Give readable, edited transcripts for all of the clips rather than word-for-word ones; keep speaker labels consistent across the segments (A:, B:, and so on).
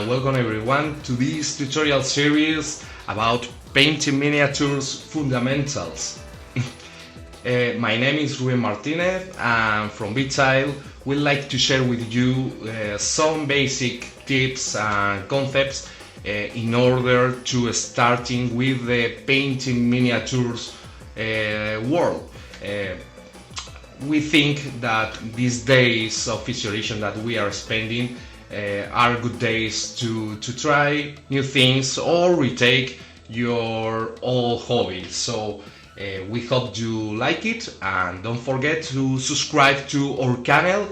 A: and welcome everyone to this tutorial series about painting miniatures fundamentals. My name is Ruben Martinez, and from Bitile we'd like to share with you some basic tips and concepts in order to starting with the painting miniatures world. We think that these days of isolation that we are spending are good days to try new things or retake your old hobbies. So we hope you like it, and don't forget to subscribe to our channel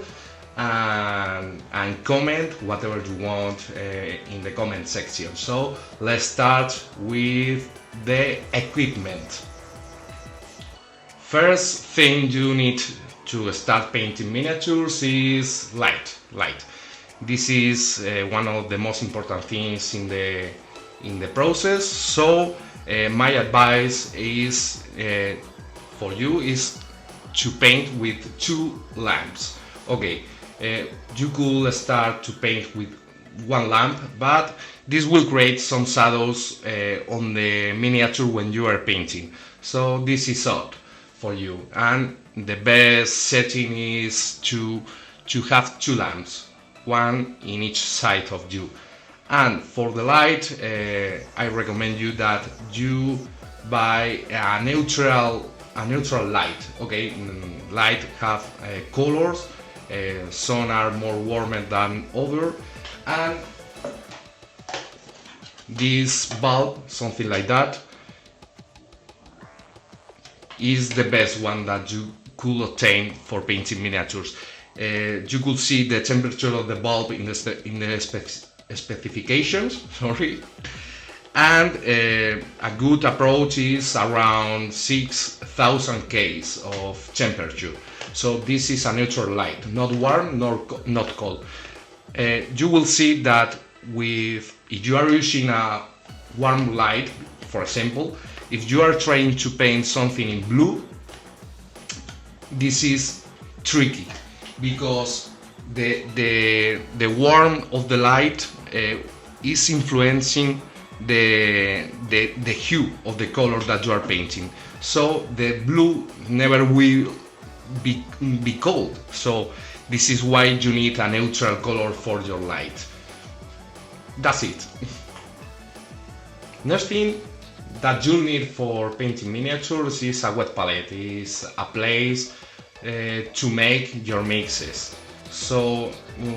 A: and comment whatever you want in the comment section. So let's start with the equipment. First thing you need to start painting miniatures is light. This is one of the most important things in the process. So my advice is for you is to paint with two lamps. Okay, you could start to paint with one lamp, but this will create some shadows on the miniature when you are painting. So this is odd for you, and the best setting is to have two lamps, one in each side of you. And for the light, I recommend you that you buy a neutral light. Okay, light have colors. Some are more warmer than other, and this bulb, something like that, is the best one that you could obtain for painting miniatures. You could see the temperature of the bulb in the specifications. Sorry, and a good approach is around 6,000 K of temperature. So this is a neutral light, not warm nor not cold. You will see that if you are using a warm light, for example, if you are trying to paint something in blue, this is tricky because the warmth of the light is influencing the hue of the color that you are painting. So the blue never will be cold. So this is why you need a neutral color for your light. That's it. Next thing that you need for painting miniatures is a wet palette. Is a place to make your mixes. So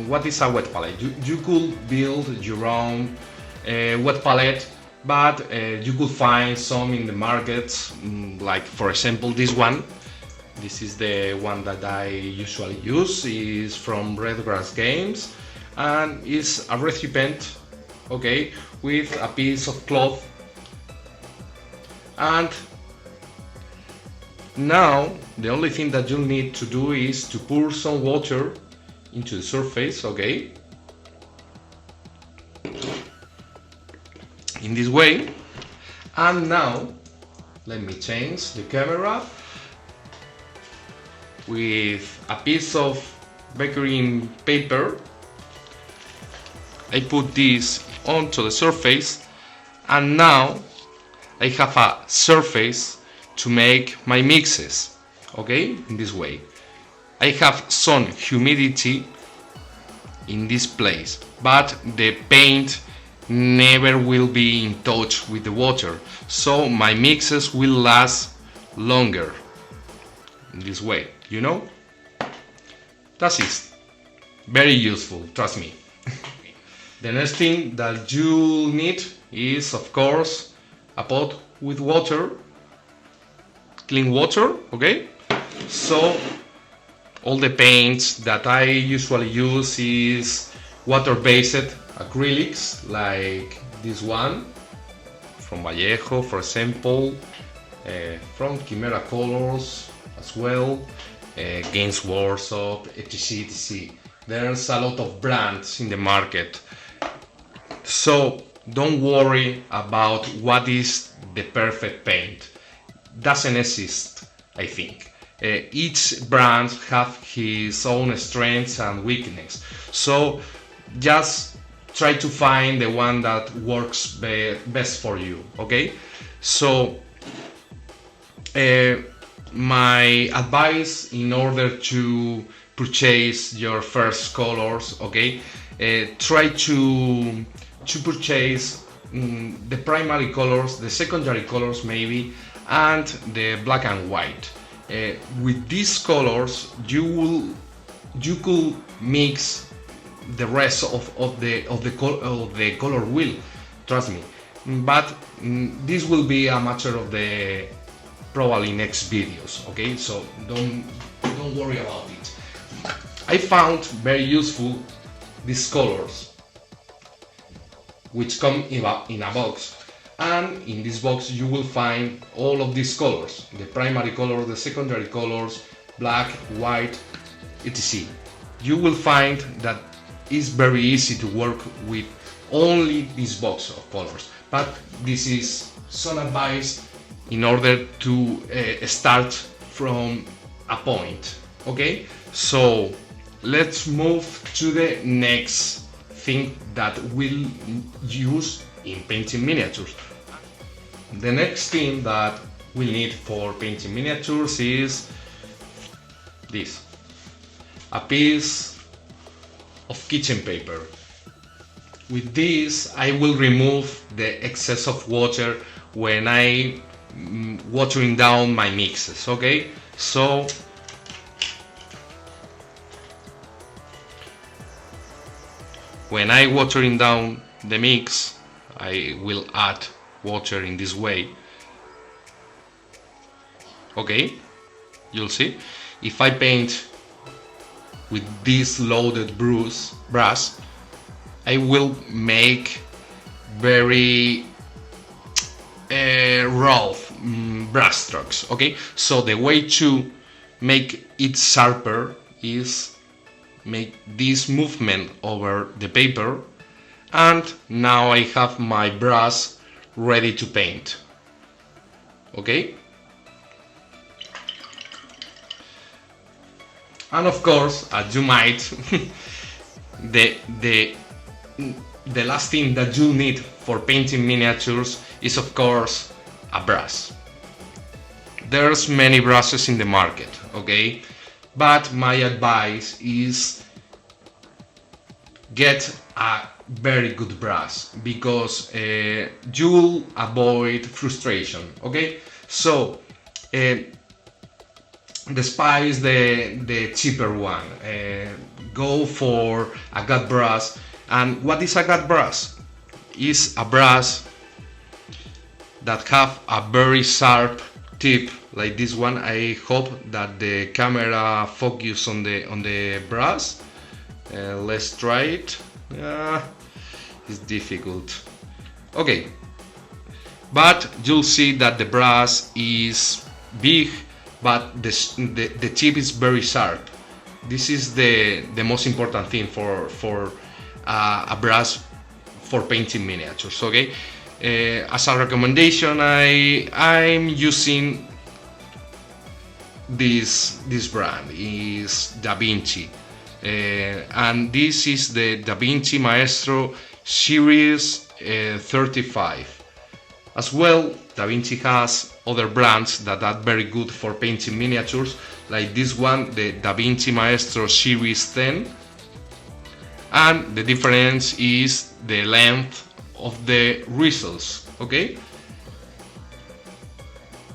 A: what is a wet palette? You could build your own wet palette, but you could find some in the market, like for example this one. This is the one that I usually use. Is from Redgrass Games, and is a recipient, okay, with a piece of cloth. And now the only thing that you need to do is to pour some water into the surface, okay, in this way. And now let me change the camera. With a piece of baking paper, I put this onto the surface, and now I have a surface to make my mixes, okay, in this way. I have some humidity in this place, but the paint never will be in touch with the water, so my mixes will last longer in this way, you know. That's it. Very useful, trust me. The next thing that you need is, of course, a pot with water, clean water, okay? So all the paints that I usually use is water-based acrylics, like this one from Vallejo, for example, from Chimera Colors as well, Games Workshop, etc. There's a lot of brands in the market, so don't worry about what is the perfect paint. Doesn't exist, I think. Each brand have his own strengths and weakness, so just try to find the one that works best for you. Okay, so my advice in order to purchase your first colors, okay, try to purchase the primary colors, the secondary colors maybe, and the black and white. With these colors you could mix the rest of the color wheel, trust me, but this will be a matter of the probably next videos. Okay, so don't worry about it. I found very useful these colors, which come in a box, and in this box you will find all of these colors: the primary color, the secondary colors, black, white, etc. You will find that it's very easy to work with only this box of colors, but this is some advice in order to start from a point. Okay, so let's move to the next thing that we'll use in painting miniatures. The next thing that we need for painting miniatures is this: a piece of kitchen paper. With this I will remove the excess of water when I watering down my mixes. Okay, so when I watering down the mix, I will add water in this way. Okay, you'll see. If I paint with this loaded brush, I will make very rough brush strokes. Okay, so the way to make it sharper is make this movement over the paper, and now I have my brush ready to paint. Okay, and of course, as you might, the last thing that you need for painting miniatures is of course a brush. There's many brushes in the market, okay, but my advice is get a very good brush, because you'll avoid frustration. Okay, so despite the cheaper one, go for a gut brush. And what is a gut brush? Is a brush that have a very sharp tip like this one. I hope that the camera focus on the brush. Let's try it. It's difficult. Okay, but you'll see that the brush is big, but the tip is very sharp. This is the most important thing for a brush for painting miniatures. Okay, as a recommendation, I'm using this brand is Da Vinci, and this is the Da Vinci Maestro Series 35. As well, Da Vinci has other brands that are very good for painting miniatures, like this one, the Da Vinci Maestro Series 10, and the difference is the length of the results. Okay,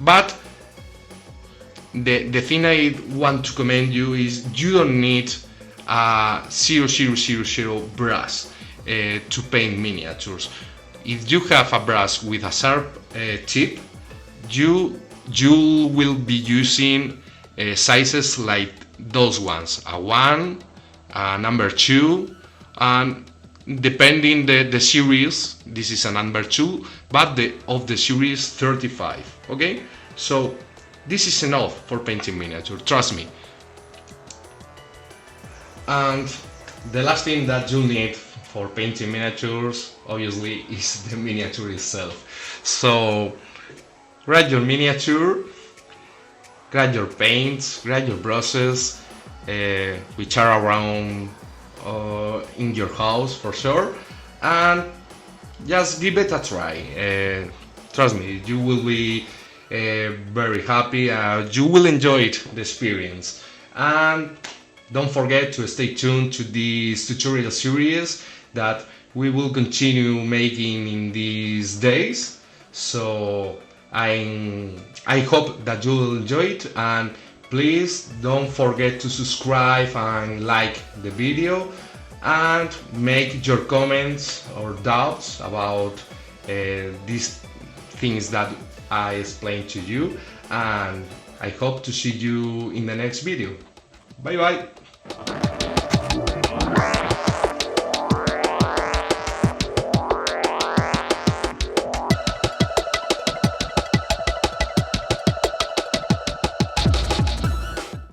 A: but the thing I want to commend you is you don't need a 0000 brush to paint miniatures. If you have a brush with a sharp tip, you will be using sizes like those ones, a 1, a number 2, and depending the series, this is a number 2, but of the series 35. Okay, so this is enough for painting miniature, trust me. And the last thing that you need for painting miniatures, obviously, is the miniature itself. So grab your miniature, grab your paints, grab your brushes, which are around in your house for sure, and just give it a try. Trust me, you will be very happy. You will enjoy it, the experience. And don't forget to stay tuned to this tutorial series that we will continue making in these days. So I hope that you will enjoy it, and please don't forget to subscribe and like the video, and make your comments or doubts about these things that I explained to you, and I hope to see you in the next video. Bye bye.